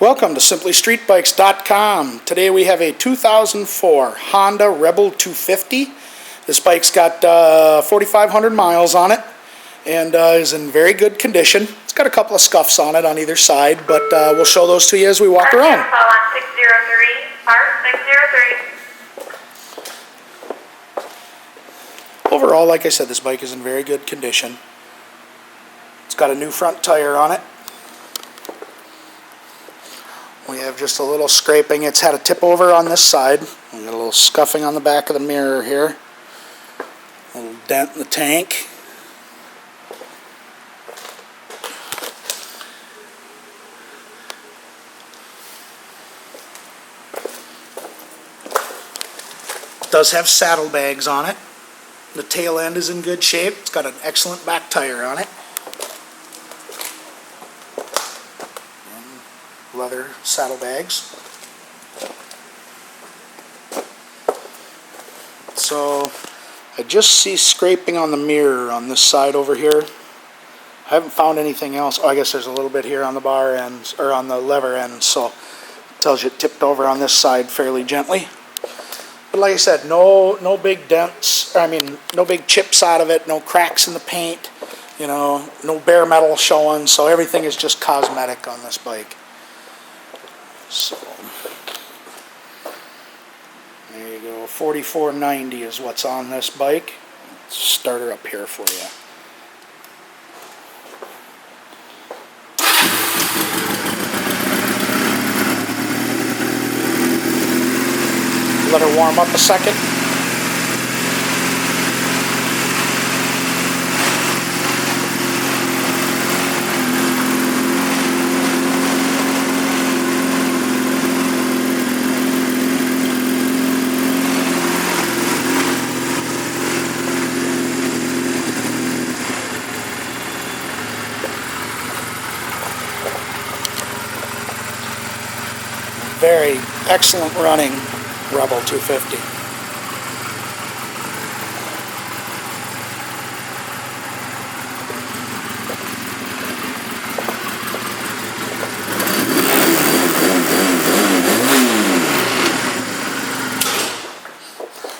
Welcome to SimplyStreetBikes.com. Today we have a 2004 Honda Rebel 250. This bike's got 4,500 miles on it and is in very good condition. It's got a couple of scuffs on it on either side, but we'll show those to you as we walk around. On 603, part 603. Overall, like I said, this bike is in very good condition. It's got a new front tire on it. We have just a little scraping. It's had a tip over on this side. We got a little scuffing on the back of the mirror here. A little dent in the tank. It does have saddlebags on it. The tail end is in good shape. It's got an excellent back tire on it. Leather saddlebags. So I just see scraping on the mirror on this side over here. I haven't found anything else. Oh, I guess there's a little bit here on the bar end, or on the lever end, so it tells you it tipped over on this side fairly gently. But like I said, no big dents, no big chips out of it, no cracks in the paint, no bare metal showing, so everything is just cosmetic on this bike. So there you go, 4490 is what's on this bike. Let's start her up here for you. Let her warm up a second. Very excellent running Rebel 250.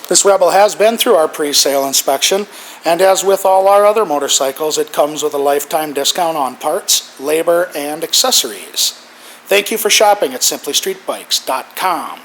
This Rebel has been through our pre-sale inspection, and as with all our other motorcycles, it comes with a lifetime discount on parts, labor, and accessories. Thank you for shopping at SimplyStreetBikes.com.